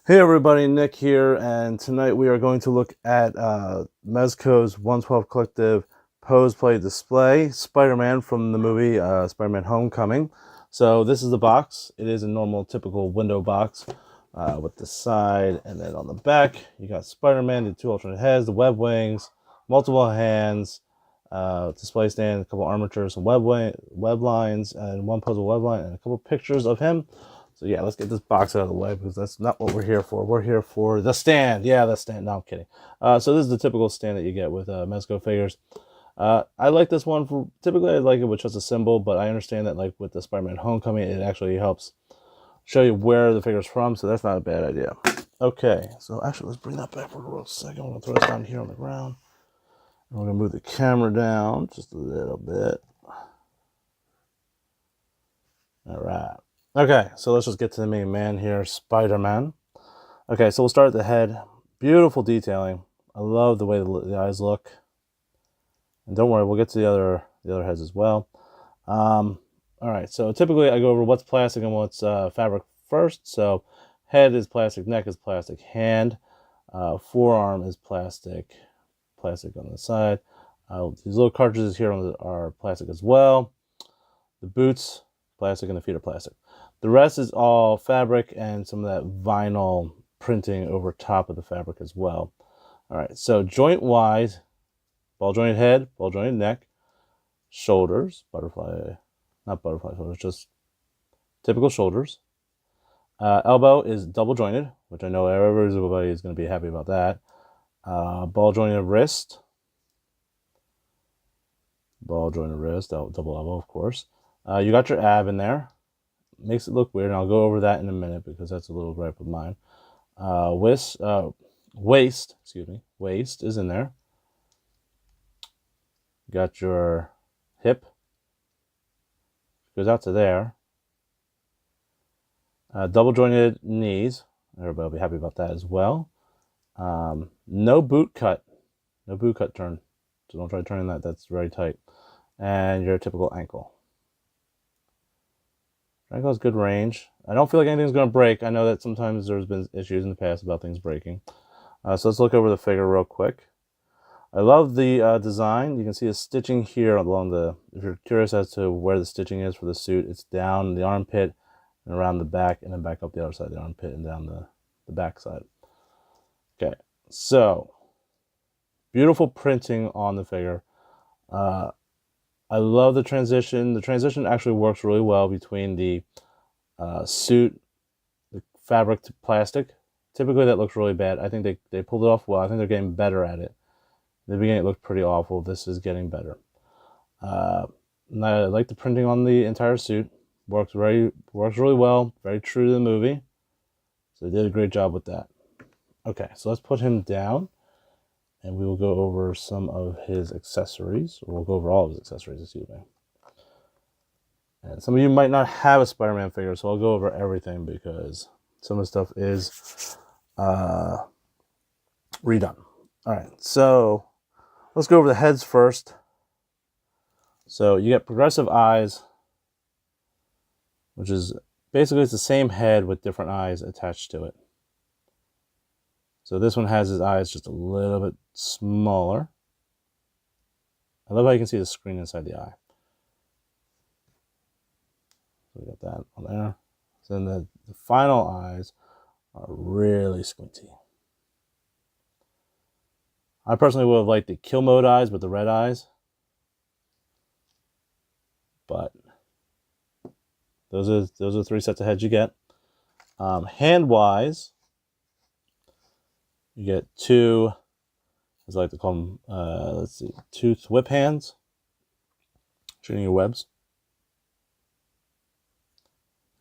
Hey everybody, Nick here, and tonight we are going to look at Mezco's 112 Collective Pose Play Display Spider-Man from the movie Spider-Man Homecoming. So this is the box. It is a normal, typical window box with the side, and then on the back you got Spider-Man, the two alternate heads, the web wings, multiple hands, display stand, a couple armatures, some web lines, and one puzzle web line, and a couple pictures of him. So yeah, let's get this box out of the way because that's not what we're here for. We're here for the stand. Yeah, the stand. No, I'm kidding. So this is the typical stand that you get with Mezco figures. I like this one. Typically, I like it with just a symbol, but I understand that like with the Spider-Man Homecoming, it actually helps show you where the figure's from, so that's not a bad idea. Okay, so actually, let's bring that back for a real second. We're going to throw this down here on the ground. And we're going to move the camera down just a little bit. All right. Okay, so let's just get to the main man here, Spider-Man. Okay, so we'll start at the head. Beautiful detailing. I love the way the eyes look. And don't worry, we'll get to the other heads as well. All right, so typically I go over what's plastic and what's fabric first. So head is plastic, neck is plastic, hand, forearm is plastic on the side. These little cartridges here are plastic as well. The boots, plastic, and the feet are plastic. The rest is all fabric and some of that vinyl printing over top of the fabric as well. All right, so joint-wise, ball jointed head, ball jointed neck, shoulders, not butterfly shoulders, just typical shoulders. Elbow is double jointed, which I know everybody is going to be happy about that. Ball jointed wrist, double elbow, of course. You got your ab in there. Makes it look weird, and I'll go over that in a minute because that's a little gripe of mine. Waist is in there. Got your hip, goes out to there. Double jointed knees, everybody will be happy about that as well. No boot cut turn, so don't try turning that, that's very tight. And your typical ankle. Ankle has good range. I don't feel like anything's going to break. I know that sometimes there's been issues in the past about things breaking. So let's look over the figure real quick. I love the design. You can see the stitching here along if you're curious as to where the stitching is for the suit, it's down the armpit and around the back, and then back up the other side of the armpit and down the back side. Okay, so beautiful printing on the figure. I love the transition. The transition actually works really well between the suit, the fabric to plastic. Typically that looks really bad. I think they pulled it off well. I think they're getting better at it. In the beginning it looked pretty awful. This is getting better. And I like the printing on the entire suit. Works really well. Very true to the movie. So they did a great job with that. Okay, so let's put him down. And we will go over some of his accessories. Or we'll go over all of his accessories, excuse me. And some of you might not have a Spider-Man figure, so I'll go over everything because some of the stuff is redone. All right, so let's go over the heads first. So you get progressive eyes, which is basically it's the same head with different eyes attached to it. So this one has his eyes just a little bit smaller. I love how you can see the screen inside the eye. So we got that on there. So then the final eyes are really squinty. I personally would have liked the kill mode eyes with the red eyes. But those are 3 sets of heads you get. Hand-wise, you get 2, as I like to call them, let's see, 2 whip hands, shooting your webs.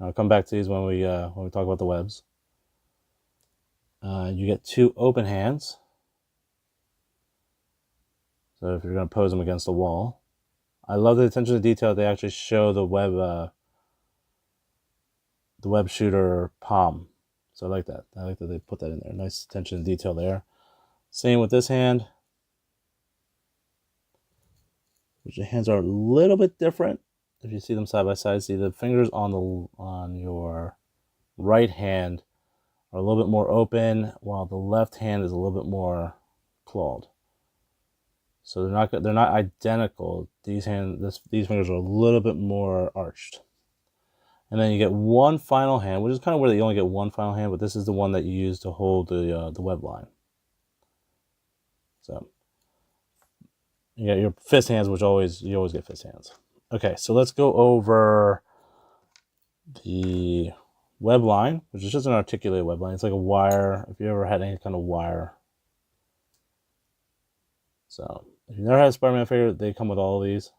I'll come back to these when we talk about the webs. You get 2 open hands. So if you're going to pose them against the wall. I love the attention to detail. They actually show the web shooter palm. So I like that. I like that they put that in there. Nice attention to detail there. Same with this hand. Which the hands are a little bit different. If you see them side by side, see the fingers on your right hand are a little bit more open, while the left hand is a little bit more clawed. So they're not identical. These fingers are a little bit more arched. And then you get one final hand, which is kind of weird that you only get one final hand, but this is the one that you use to hold the web line. So you got your fist hands, which you always get fist hands. Okay, so let's go over the web line, which is just an articulated web line. It's like a wire, if you ever had any kind of wire. So if you've never had a Spider-Man figure, they come with all of these.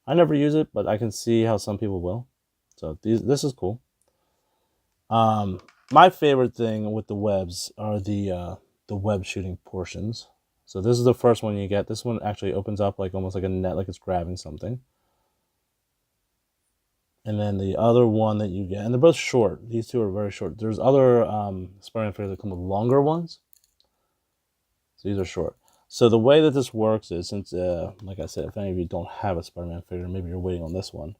I never use it, but I can see how some people will. So this is cool. My favorite thing with the webs are the web shooting portions. So this is the first one you get. This one actually opens up like almost like a net, like it's grabbing something. And then the other one that you get, and they're both short. These two are very short. There's other Spider-Man figures that come with longer ones. So these are short. So the way that this works is, since, like I said, if any of you don't have a Spider-Man figure, maybe you're waiting on this one.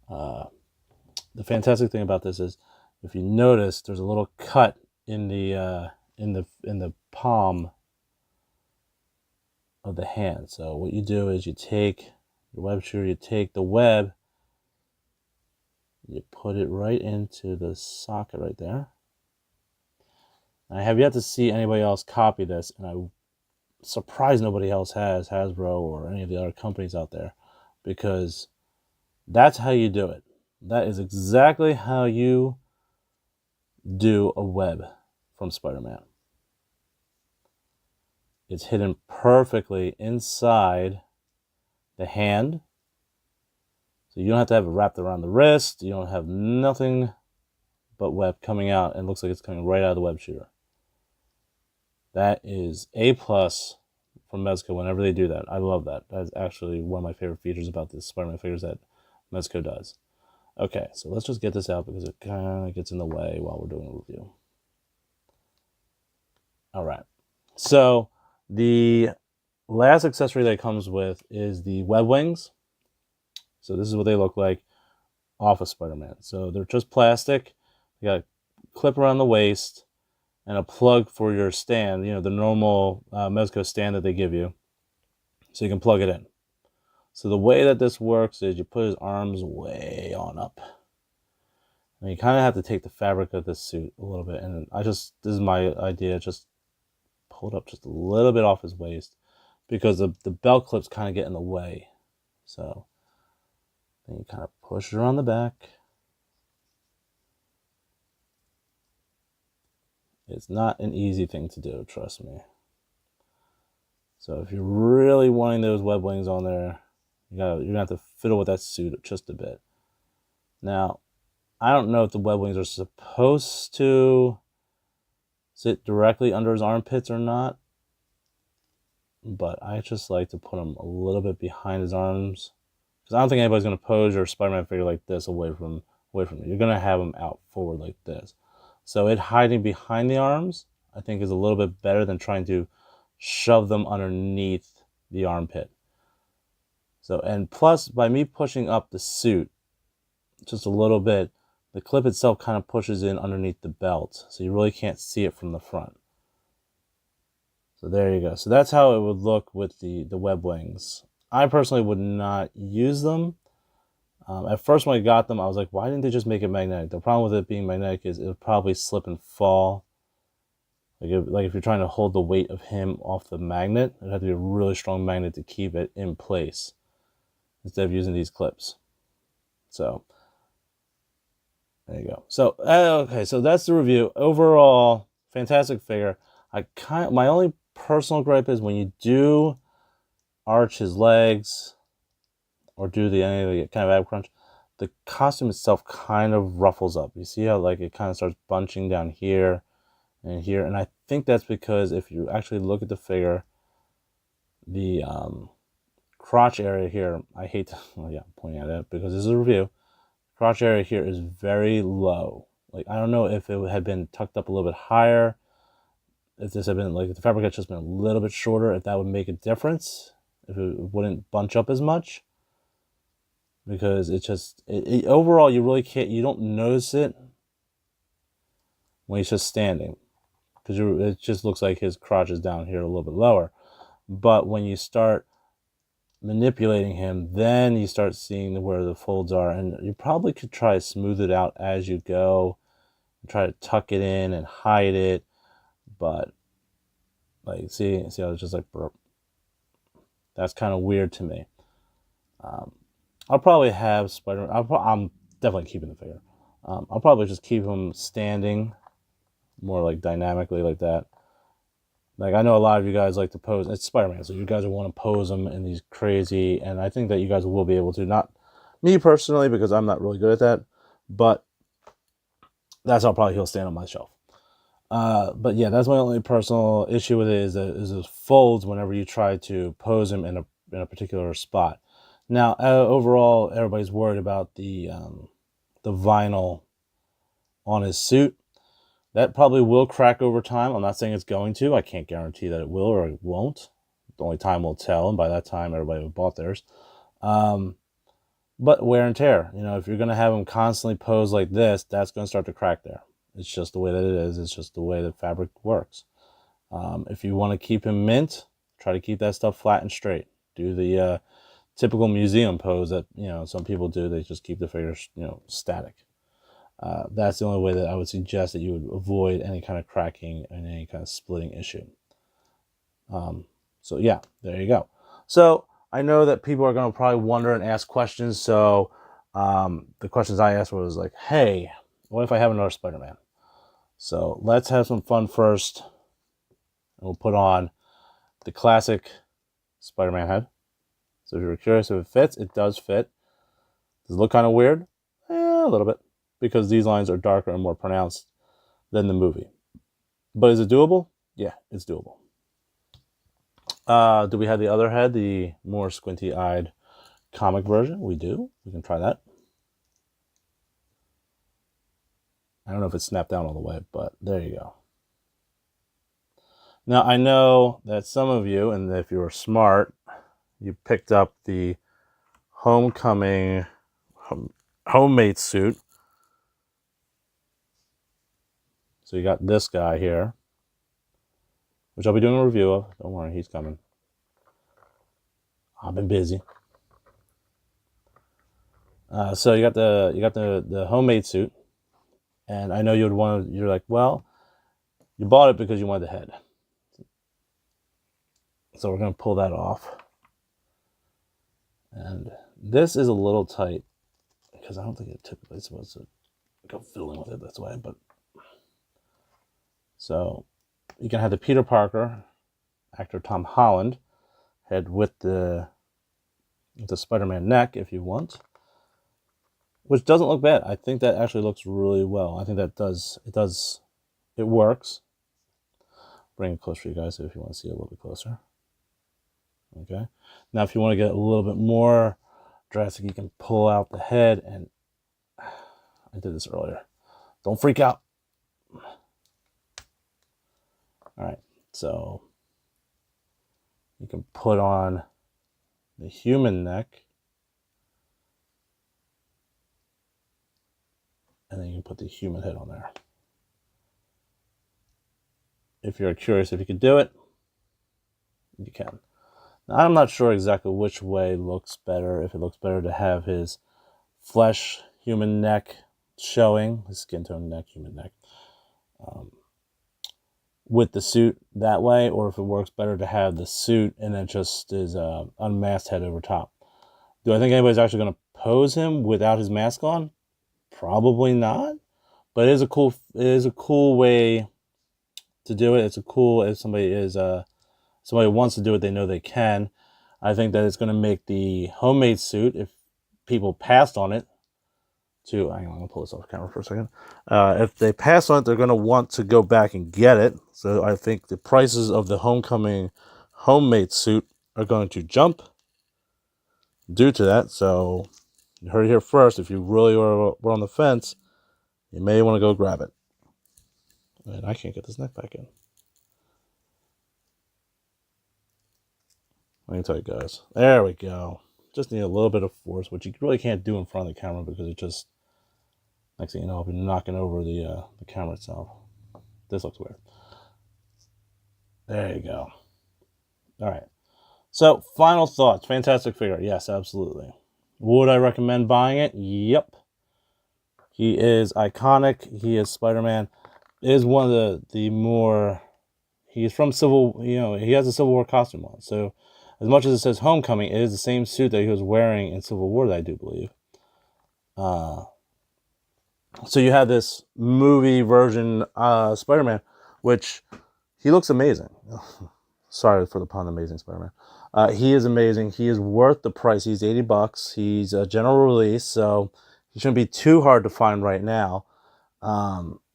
The fantastic thing about this is, if you notice, there's a little cut in the palm of the hand. So what you do is you take your web shooter, you take the web, you put it right into the socket right there. I have yet to see anybody else copy this, and I'm surprised nobody else has, Hasbro or any of the other companies out there, because that's how you do it. That is exactly how you do a web from Spider-Man. It's hidden perfectly inside the hand. So you don't have to have it wrapped around the wrist. You don't have nothing but web coming out, and it looks like it's coming right out of the web shooter. That is A+ from Mezco whenever they do that. I love that. That's actually one of my favorite features about this Spider-Man figures that Mezco does. Okay, so let's just get this out because it kind of gets in the way while we're doing a review. All right. So the last accessory that it comes with is the web wings. So this is what they look like off of Spider-Man. So they're just plastic. You got a clip around the waist and a plug for your stand, you know, the normal Mezco stand that they give you. So you can plug it in. So the way that this works is you put his arms way on up. And you kind of have to take the fabric of this suit a little bit. And this is my idea, just pull it up just a little bit off his waist, because the belt clips kind of get in the way. So then you kind of push it around the back. It's not an easy thing to do, trust me. So if you're really wanting those web wings on there, you're gonna have to fiddle with that suit just a bit. Now, I don't know if the web wings are supposed to sit directly under his armpits or not, but I just like to put them a little bit behind his arms, because I don't think anybody's gonna pose your Spider-Man figure like this away from you. You're gonna have them out forward like this. So it hiding behind the arms, I think, is a little bit better than trying to shove them underneath the armpit. So, and plus, by me pushing up the suit just a little bit, the clip itself kind of pushes in underneath the belt, so you really can't see it from the front. So there you go. So that's how it would look with the web wings. I personally would not use them. At first when I got them, I was like, why didn't they just make it magnetic? The problem with it being magnetic is it would probably slip and fall. Like if you're trying to hold the weight of him off the magnet, it'd have to be a really strong magnet to keep it in place instead of using these clips. So there you go. So okay, so that's the review. Overall, fantastic figure. My only personal gripe is when you do arch his legs or do any kind of ab crunch, the costume itself kind of ruffles up. You see how like it kind of starts bunching down here and here, and I think that's because if you actually look at the figure, the crotch area here, I hate to, well, yeah, I'm pointing at it because this is a review. Crotch area here is very low. Like, I don't know if it had been tucked up a little bit higher, if this had been, like, if the fabric had just been a little bit shorter, if that would make a difference, if it wouldn't bunch up as much. Because it just, overall, you really can't, you don't notice it when he's just standing, because it just looks like his crotch is down here a little bit lower. But when you start manipulating him, then you start seeing where the folds are, and you probably could try to smooth it out as you go, and try to tuck it in and hide it. But like, see how it's just like burp. That's kind of weird to me. I'll probably have Spider-Man. I'm definitely keeping the figure. I'll probably just keep him standing more like dynamically like that. Like, I know a lot of you guys like to pose. It's Spider-Man, so you guys will want to pose him in these crazy, and I think that you guys will be able to. Not me personally, because I'm not really good at that, but that's how probably he'll stand on my shelf. But yeah, that's my only personal issue with it, is it folds whenever you try to pose him in a particular spot. Now, overall, everybody's worried about the vinyl on his suit. That probably will crack over time. I'm not saying it's going to. I can't guarantee that it will or it won't. Only time will tell, and by that time, everybody will have bought theirs. But wear and tear. You know, if you're going to have them constantly pose like this, that's going to start to crack there. It's just the way that it is. It's just the way that fabric works. If you want to keep him mint, try to keep that stuff flat and straight. Do the typical museum pose that, you know, some people do. They just keep the figures, you know, static. That's the only way that I would suggest that you would avoid any kind of cracking and any kind of splitting issue. So yeah, there you go. So I know that people are going to probably wonder and ask questions. So the questions I asked was like, hey, what if I have another Spider-Man? So let's have some fun first. And we'll put on the classic Spider-Man head. So if you're curious if it fits, it does fit. Does it look kind of weird? A little bit, because these lines are darker and more pronounced than the movie. But is it doable? Yeah, it's doable. Do we have the other head, the more squinty-eyed comic version? We do. We can try that. I don't know if it's snapped down all the way, but there you go. Now, I know that some of you, and if you were smart, you picked up the Homecoming homemade suit. So you got this guy here, which I'll be doing a review of. Don't worry, he's coming. I've been busy. So you got the homemade suit, and I know you're like, well, you bought it because you wanted the head. So we're gonna pull that off, and this is a little tight because I don't think it typically is supposed to go fiddling with it this way, but so you can have the Peter Parker actor Tom Holland head with the Spider-Man neck if you want, which doesn't look bad. I think that actually looks really well. I think that it works. Bring it closer for you guys if you want to see it a little bit closer. Okay. Now, if you want to get a little bit more drastic, you can pull out the head, and I did this earlier. Don't freak out. All right. So you can put on the human neck, and then you can put the human head on there. If you're curious if you could do it, you can. Now, I'm not sure exactly which way looks better. If it looks better to have his flesh human neck showing, his skin tone neck, human neck, with the suit that way, or if it works better to have the suit and it just is unmasked head over top. Do I think anybody's actually going to pose him without his mask on? Probably not. But it is a cool way to do it. It's a cool, if somebody wants to do it, they know they can. I think that it's going to make the homemade suit, if people passed on it, hang on, I'm going to pull this off camera for a second. If they pass on it, they're going to want to go back and get it. So I think the prices of the Homecoming homemade suit are going to jump due to that. So you heard it here first. If you really were on the fence, you may want to go grab it. And I can't get this neck back in. Let me tell you guys. There we go. Just need a little bit of force, which you really can't do in front of the camera because it just, next thing you know, I'll be knocking over the camera itself. This looks weird. There you go. All right. So, final thoughts. Fantastic figure. Yes, absolutely. Would I recommend buying it? Yep. He is iconic. He is Spider-Man. Is one of the more... He's from Civil... You know, he has a Civil War costume on. So, as much as it says Homecoming, it is the same suit that he was wearing in Civil War, that I do believe. So you have this movie version Spider-Man, which he looks amazing. Sorry for the pun, Amazing Spider-Man. He is amazing. He is worth the price. He's $80. He's a general release, so he shouldn't be too hard to find right now.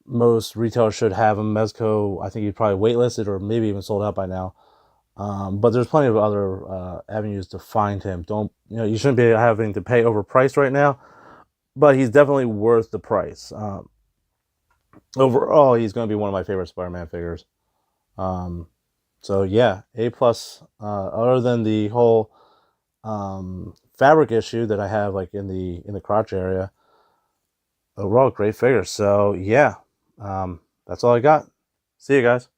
Most retailers should have him. Mezco, I think he's probably waitlisted or maybe even sold out by now. But there's plenty of other avenues to find him. You shouldn't be having to pay overpriced right now. But he's definitely worth the price. Overall, he's going to be one of my favorite Spider-Man figures. So yeah, A+. Other than the whole fabric issue that I have, like in the crotch area, overall great figure. So yeah, that's all I got. See you guys.